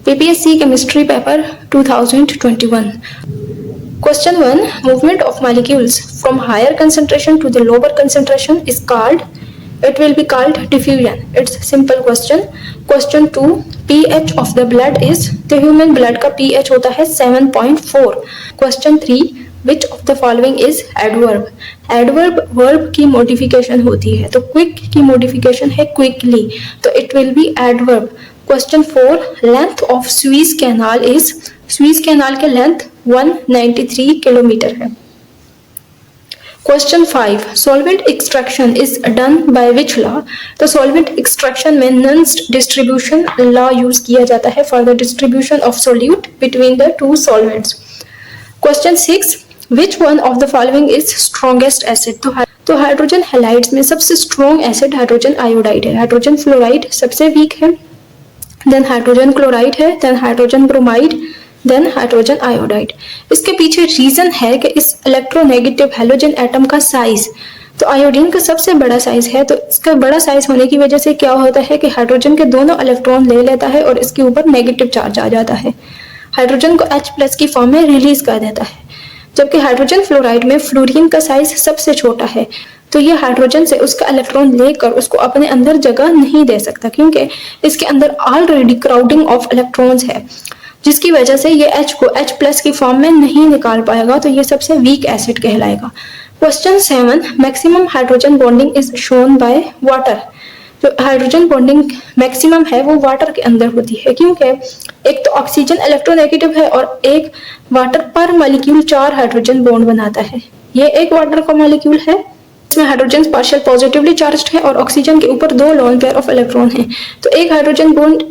PPSC Chemistry Paper 2021. Question 1. Movement of molecules from higher concentration to the lower concentration is called, it will be called diffusion. It's a simple question. Question 2. pH of the blood is, the human blood का pH होता है 7.4. Question 3. Which of the following is adverb? Adverb verb की modification होती है, तो quick की modification है quickly, तो it will be adverb. Question 4. Length of Suez Canal is, Suez Canal के length 193 किलोमीटर है. Question 5. Solvent extraction is done by which law? तो solvent extraction में Nernst distribution law use किया जाता है for the distribution of solute between the two solvents. Question 6. Which one of the following is strongest acid? तो hydrogen halides में सबसे strong acid hydrogen iodide है. Hydrogen fluoride सबसे weak है, then hydrogen chloride है, then hydrogen bromide, then hydrogen iodide. इसके पीछे reason है कि इस इलेक्ट्रोनेगेटिव हैलोजन एटम का साइज, तो आयोडीन का सबसे बड़ा साइज है, तो इसका बड़ा साइज होने की वजह से क्या होता है कि हाइड्रोजन के दोनों इलेक्ट्रॉन ले लेता है और इसके ऊपर नेगेटिव चार्ज आ जाता है, हाइड्रोजन को H+ की फॉर्म में रिलीज कर देता है. जबकि हाइड्रोजन फ्लोराइड में फ्लोरीन का साइज सबसे छोटा है, तो ये हाइड्रोजन से उसका इलेक्ट्रॉन लेकर उसको अपने अंदर जगह नहीं दे सकता, क्योंकि इसके अंदर ऑलरेडी क्राउडिंग ऑफ इलेक्ट्रॉन्स है, जिसकी वजह से ये H को H+ की फॉर्म में नहीं निकाल पाएगा, तो ये सबसे वीक एसिड कहलाएगा. Question 7. Maximum hydrogen bonding is shown by water. जो हाइड्रोजन बॉन्डिंग मैक्सिमम है वो वाटर के अंदर होती है, क्योंकि एक तो ऑक्सीजन इलेक्ट्रोनेगेटिव है और एक वाटर पर मॉलिक्यूल 4 हाइड्रोजन बॉन्ड बनाता है. ये एक वाटर का मॉलिक्यूल है, इसमें हाइड्रोजन पार्शियल पॉजिटिवली चार्ज्ड है और ऑक्सीजन के ऊपर 2 लोन पेयर ऑफ इलेक्ट्रॉन हैं. तो एक हाइड्रोजन बॉन्ड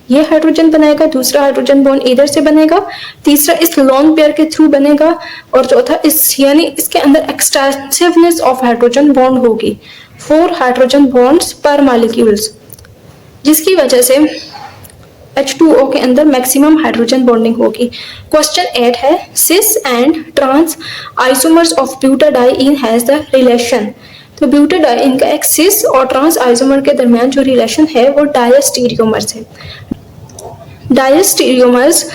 ये हाइड्रोजन बनाएगा, दूसरा हाइड्रोजन बॉन्ड इधर से बनेगा, तीसरा इस लोन पेयर के थ्रू बनेगा, और चौथा इस, यानी इसके अंदर एक्सटेंसिवनेस ऑफ हाइड्रोजन बॉन्ड होगी, 4 हाइड्रोजन बॉन्ड्स पर मॉलिक्यूल्स, जिसकी वजह से H2O के अंदर मैक्सिमम हाइड्रोजन बॉन्डिंग होगी. क्वेश्चन 8 है. Cis and trans isomers of butadiene has the relation. तो ब्यूटाडाइइन का एक सिस और ट्रांस आइसोमर के दरमियान जो रिलेशन है वो डायस्टीरियोमर्स है. Diastereomers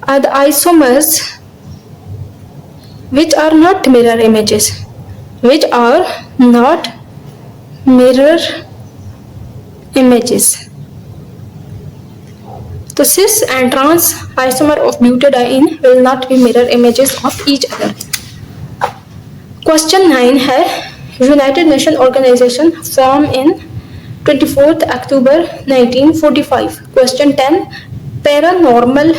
are the isomers which are not mirror images, which are not mirror images. तो cis and trans isomer of butadiene will not be mirror images of each other. Question 9 है. United Nations Organization formed in 24th October 1945. Question 10. Paranormal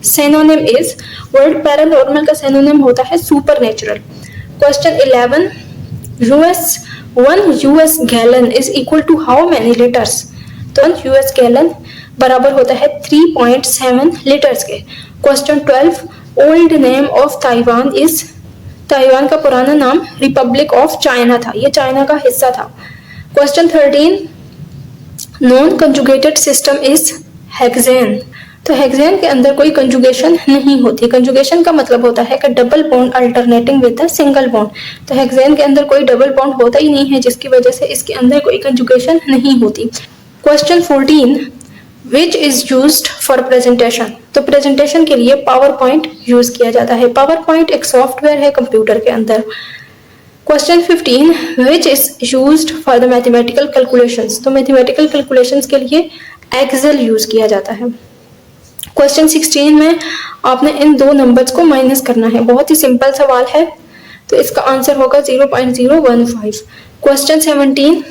synonym is, word paranormal का synonym होता है supernatural. Question 11. one US gallon is equal to how many liters? तो 1 US gallon बराबर होता है 3.7 litres के. Question 12. Old name of Taiwan is, Taiwan का पुराना नाम रिपब्लिक ऑफ चाइना था, ये चाइना का हिस्सा था. Question 13. Non conjugated system is hexane. तो हेक्सेन के अंदर कोई कंजुगेशन नहीं होती. कंजुगेशन का मतलब होता है कि double bond alternating with a single bond. तो हेक्सेन के अंदर कोई डबल बॉन्ड होता ही नहीं है, जिसकी वजह से इसके अंदर कोई कंजुगेशन नहीं होती. Question 14. Which is used for presentation. तो प्रेजेंटेशन के लिए पावर पॉइंट यूज किया जाता है. पावर पॉइंट एक सॉफ्टवेयर है कंप्यूटर के अंदर. Question 15. Which is used for the mathematical calculations. तो मैथमेटिकल कैलकुलेशंस के लिए एक्सेल यूज किया जाता है. क्वेश्चन 16 में आपने इन 2 नंबर्स को माइनस करना है. बहुत ही सिंपल सवाल है, तो इसका आंसर होगा 0.015. Question 17.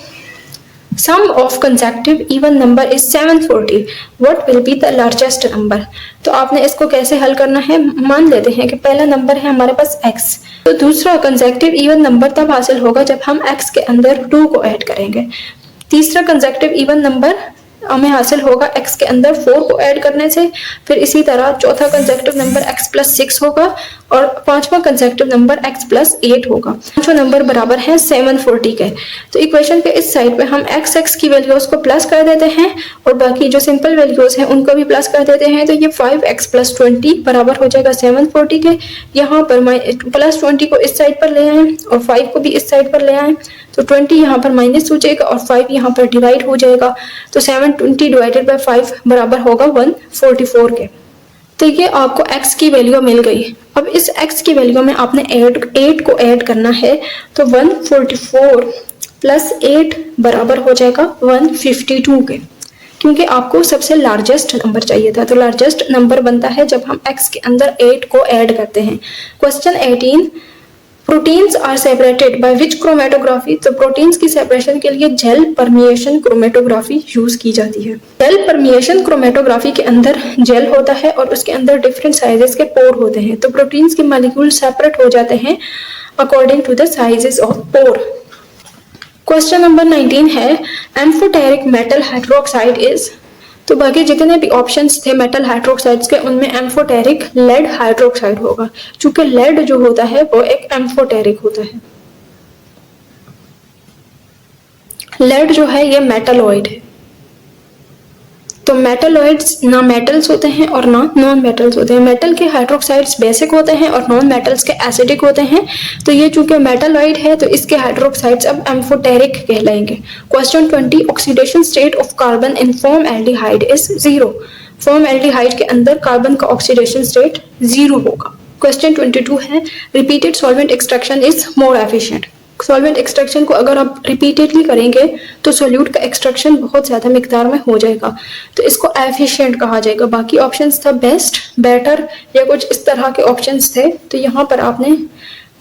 Sum of consecutive even number is 740. What will be the largest number? तो आपने इसको कैसे हल करना है. मान लेते हैं कि पहला नंबर है हमारे पास x, तो दूसरा consecutive even नंबर तब हासिल होगा जब हम x के अंदर 2 को ऐड करेंगे. तीसरा consecutive even नंबर हमें हासिल होगा x के अंदर 4 को ऐड करने से. फिर इसी तरह चौथा कंसेक्टिव नंबर x+6 होगा और पांचवा कंसेक्टिव नंबर x+8 होगा. पांचवा नंबर बराबर है 740 के. तो इक्वेशन के इस साइड पे हम x की वैल्यूज को प्लस कर देते हैं और बाकी जो सिंपल वैल्यूज हैं उनको भी प्लस कर देते हैं. तो ये 5x+20 बराबर हो जाएगा 740 के. यहाँ पर +20 को इस साइड पर ले आए और 5 को भी इस साइड पर ले आए, तो 20 यहाँ पर माइनस हो जाएगा और 5 यहाँ पर डिवाइड हो जाएगा, तो 720 डिवाइडेड बाय 5 बराबर होगा 144 के। तो ये आपको x की वैल्यू मिल गई। अब इस x की वैल्यू में आपने 8 को ऐड करना है, तो 144 प्लस 8 बराबर हो जाएगा 152 के, क्योंकि आपको सबसे लार्जेस्ट नंबर चाहिए था। तो लार्जेस्ट नंबर बनता है जब हम x के अंदर 8 को ऐड करते हैं। Question 18, proteins are separated by which chromatography. तो प्रोटीन्स की सेपरेशन के लिए जेल परमिएशन क्रोमेटोग्राफी यूज की जाती है। जेल परमिएशन क्रोमेटोग्राफी के अंदर जेल होता है और उसके अंदर डिफरेंट साइजेस के पोर होते हैं, तो प्रोटीन्स के मॉलिक्यूल सेपरेट हो जाते हैं according to the sizes of pore. Question number 19 है एम्फोटेरिक मेटल हाइड्रोक्साइड इज। तो बाकी जितने भी ऑप्शंस थे मेटल हाइड्रोक्साइड्स के, उनमें एम्फोटेरिक लेड हाइड्रोक्साइड होगा, क्योंकि लेड जो होता है वो एक एम्फोटेरिक होता है। लेड जो है ये मेटलॉइड है। तो मेटलॉइड्स ना मेटल्स होते हैं और ना नॉन मेटल्स होते हैं। मेटल के हाइड्रोक्साइड्स बेसिक होते हैं और नॉन मेटल्स के एसिडिक होते हैं। तो ये चूंकि मेटलॉइड है तो इसके हाइड्रोक्साइड्स अब एम्फोटेरिक कहलाएंगे। Question 20, oxidation state of carbon in formaldehyde is 0। Formaldehyde के अंदर कार्बन का ऑक्सीडेशन स्टेट 0 होगा। क्वेश्चन 22 है repeated solvent extraction is more efficient. Solvent extraction को अगर आप रिपीटेडली करेंगे तो सोल्यूट का एक्सट्रैक्शन बहुत ज़्यादा मिकदार में हो जाएगा, तो इसको एफिशिएंट कहा जाएगा। बाकी ऑप्शंस था बेस्ट, बेटर या कुछ इस तरह के ऑप्शंस थे, तो यहाँ पर आपने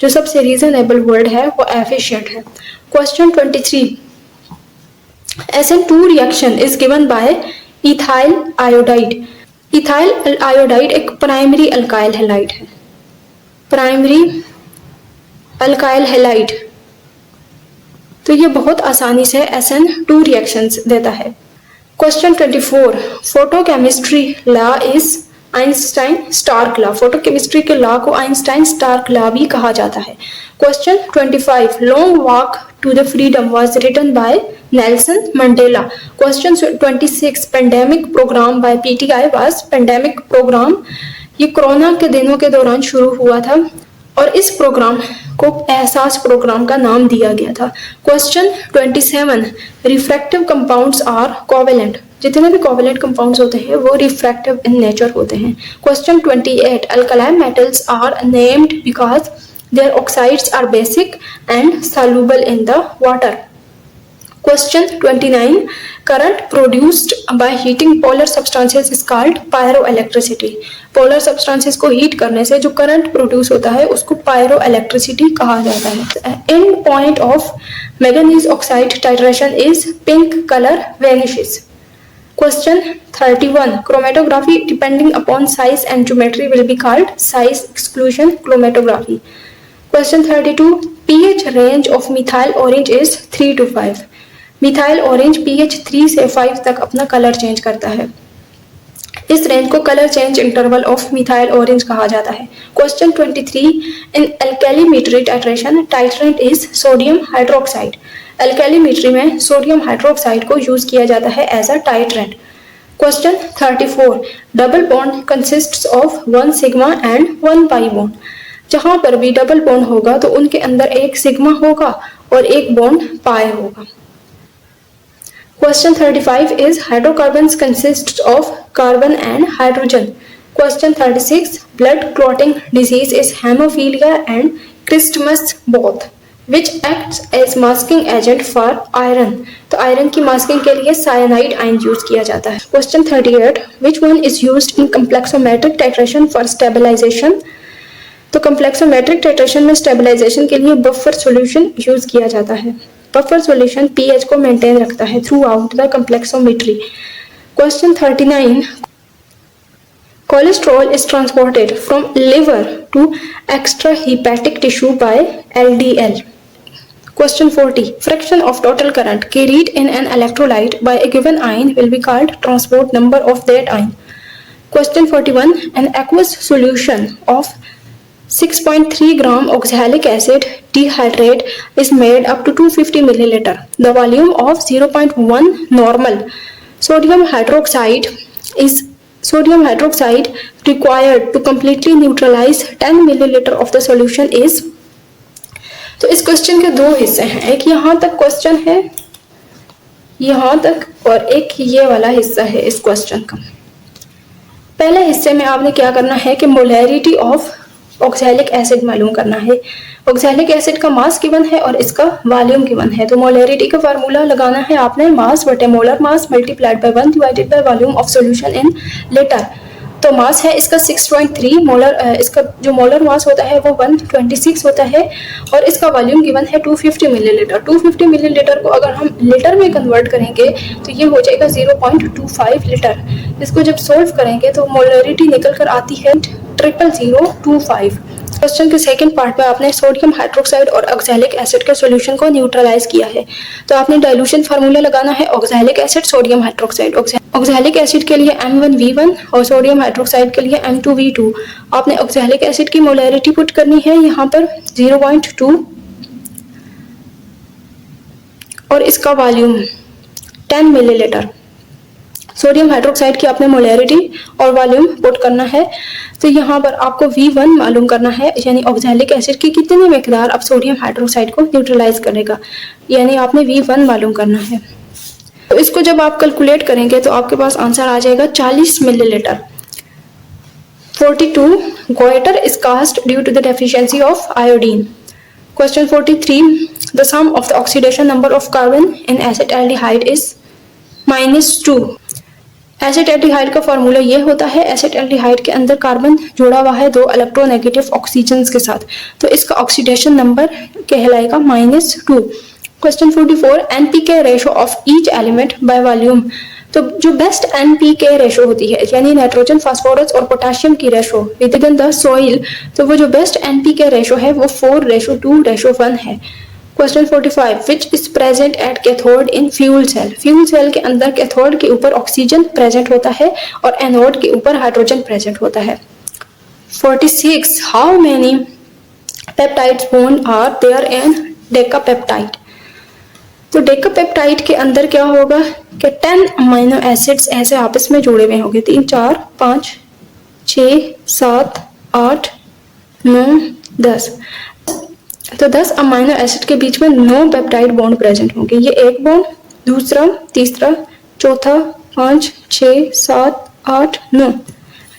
जो सबसे रीजनेबल वर्ड है वो एफिशिएंट है। Question 23, SN2 reaction is given by ethyl iodide. Ethyl iodide एक प्राइमरी अल्काइल हैलाइड है। प्राइमरी अल्काइल हैलाइड, तो ये बहुत आसानी से SN2 रिएक्शंस देता है। Question 24, photochemistry law is Einstein Stark law. Photochemistry के लॉ को आइंस्टाइन स्टार्क लॉ भी कहा जाता है। Question 25, long walk to the freedom was written by Nelson Mandela. Question 26, pandemic programme by PTI was. Pandemic programme ये corona के दिनों के दौरान शुरू हुआ था और इस प्रोग्राम को एहसास प्रोग्राम का नाम दिया गया था। Question 27, refractive compounds are covalent. जितने भी कोवेलेंट कंपाउंड्स होते हैं वो रिफ्रैक्टिव इन नेचर होते हैं। Question 28, alkaline metals are named because their oxides are basic and soluble in the water. Question 29, current produced by heating polar substances is called pyroelectricity. Polar substances को heat करने से जो current produce होता है उसको pyroelectricity कहा जाता है। End point of manganese oxide titration is pink color vanishes. Question 31, chromatography depending upon size and geometry will be called size exclusion chromatography. Question 32, pH range of methyl orange is 3 to 5. Methyl orange pH 3 से 5 तक अपना colour change करता है। इस range को colour change interval of methyl orange कहा जाता है। Question 23, in alkalimetry titration titrant is sodium hydroxide. Alkalimetry में सोडियम हाइड्रोक्साइड को यूज किया जाता है as a titrant. Question 34, double bond consists of 1 sigma and 1 pi bond. जहां पर भी डबल बॉन्ड होगा तो उनके अंदर एक सिग्मा होगा और एक बॉन्ड पाई होगा। Question 35 is hydrocarbons consists of carbon and hydrogen. Question 36, blood clotting disease is hemophilia and Christmas both, which acts as masking agent for iron. तो iron की masking के लिए cyanide ion यूज किया जाता है। Question 38, which one is used in complexometric titration for stabilization? तो complexometric titration में stabilization के लिए buffer solution यूज किया जाता है। बफर सॉल्यूशन pH को मेंटेन रखता है throughout the complexometry. Question 39, cholesterol is transported from liver to extra hepatic tissue by LDL. Question 40, fraction of total current carried in an electrolyte by a given ion will be called transport number of that ion. Question 41, an aqueous solution of 6.3 gram oxalic acid dehydrate is made up to 250 milliliter. The volume of 0.1 normal sodium hydroxide required to completely neutralize 10 milliliter of the solution is तो इस question के दो हिस्से हैं, एक यहाँ तक question है यहाँ तक और एक ये वाला हिस्सा है इस क्वेश्चन का। पहले हिस्से में आपने क्या करना है कि मोलैरिटी ऑफ ऑक्सैलिक एसिड मालूम करना है। ऑक्सैलिक एसिड का मास गिवन है और इसका वॉल्यूम गिवन है, तो मोलैरिटी का फार्मूला लगाना है आपने मास बटे molar mass multiplied by 1 divided by volume of solution in litre. तो मास है इसका 6.3 मोलर, इसका जो मोलर मास होता है वो 126 होता है और इसका वॉल्यूम गिवन है 250 मिलीलीटर। 250 मिलीलीटर को अगर हम लीटर में कन्वर्ट करेंगे तो ये हो जाएगा 0.25 लीटर। इसको जब सोल्व करेंगे तो मोलरिटी निकल कर आती है 00025। क्वेश्चन के सेकंड पार्ट में आपने सोडियम हाइड्रोक्साइड और ऑक्सैलिक एसिड के सॉल्यूशन को न्यूट्रलाइज किया है, तो आपने डाइल्यूशन फार्मूला लगाना है oxalic acid sodium hydroxide. Oxalic acid के लिए M1V1 और सोडियम हाइड्रोक्साइड के लिए M2V2। आपने ऑक्सैलिक एसिड की मोलैरिटी पुट करनी है यहाँ पर 0.2 और इसका वॉल्यूम 10 मिलीलीटर। सोडियम हाइड्रोक्साइड की आपने मोलैरिटी और वॉल्यूम पुट करना है, तो यहाँ पर आपको V1 मालूम करना है, यानी ऑक्सैलिक एसिड की कितनी मिकदार अब सोडियम हाइड्रोक्साइड को न्यूट्रलाइज करेगा, यानी आपने V1 मालूम करना है। तो इसको जब आप कैलकुलेट करेंगे तो आपके पास आंसर आ जाएगा 40 millilitre. 42 goiter is caused due to the deficiency of iodine. Question 43, the sum of the oxidation number of carbon in acetaldehyde is -2. Acetaldehyde का फार्मूला ये होता है, एसिटाल्डिहाइड के अंदर कार्बन जुड़ा हुआ है 2 इलेक्ट्रोनेगेटिव ऑक्सीजन के साथ, तो इसका ऑक्सीडेशन नंबर कहलाएगा -2। Question 44, NPK ratio of each element by volume. तो जो बेस्ट एनपीके रेशो होती है, यानी नाइट्रोजन फास्फोरस और पोटेशियम की ratio with in the soil, तो वो जो बेस्ट एनपीके रेशो है वो 4:2:1 है। Question 45, which is present at cathode in fuel cell. Fuel cell के अंदर कैथोड के ऊपर ऑक्सीजन प्रेजेंट होता है और एनोड के ऊपर हाइड्रोजन प्रेजेंट होता है। 46, how many peptides bond are there in decapeptide. तो डेकापेप्टाइड के अंदर क्या होगा कि 10 अमीनो एसिड्स ऐसे आपस में जुड़े हुए होंगे, 3 4 5 6 7 8 9 10। तो 10 अमीनो एसिड के बीच में 9 पेप्टाइड बॉन्ड प्रेजेंट होंगे। ये एक बॉन्ड, दूसरा, तीसरा, चौथा, 5 6 7 8 9।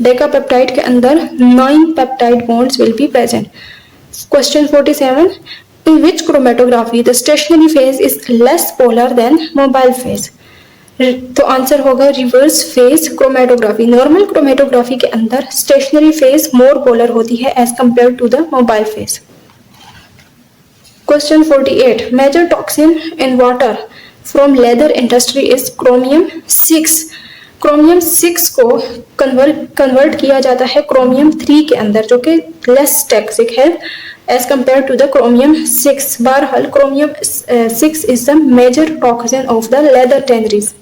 डेकापेप्टाइड के अंदर 9 peptide bonds will be present. Question 47, in which chromatography the stationary phase is less polar than mobile phase। तो आंसर होगा reverse phase chromatography. Normal chromatography के अंदर स्टेशनरी फेज मोर पोलर होती है as compare to the mobile phase. Question 48, major toxin in water from leather industry is chromium 6। Chromium 6 को convert किया जाता है क्रोमियम 3 के अंदर, जो कि लेस टॉक्सिक है as compare to the chromium 6। बहरहाल chromium 6 is the major toxin of the leather tanneries.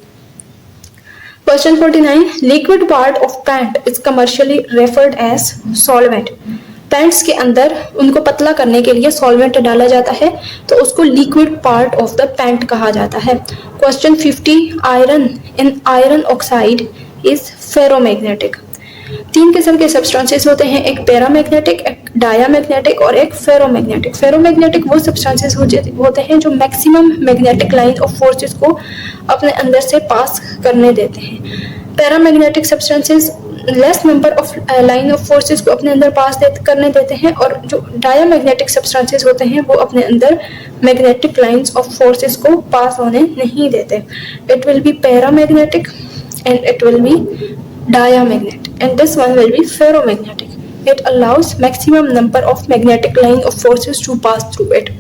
Question 49, liquid part of paint is commercially referred as solvent। Paints के अंदर उनको पतला करने के लिए सॉल्वेंट डाला जाता है, तो उसको liquid part of the paint कहा जाता है। Question 50, iron in iron oxide is ferromagnetic. 3 किस्म के सब्सटेंसेस होते हैं, एक पैरामैग्नेटिक, एक डायामैग्नेटिक और एक फेरोमैग्नेटिक। फेरोमैग्नेटिक वो सब्सटेंसेस होते हैं जो maximum magnetic line of forces को अपने अंदर से पास करने देते हैं। Paramagnetic substances less number of line of forces को अपने अंदर पास करने देते हैं, और जो डायामैग्नेटिक सब्सटेंसेस होते हैं वो अपने अंदर मैग्नेटिक लाइंस ऑफ फोर्सेस को पास होने नहीं देते। It will be paramagnetic and it will be diamagnetic and this one will be ferromagnetic. It allows maximum number of magnetic line of forces to pass through it.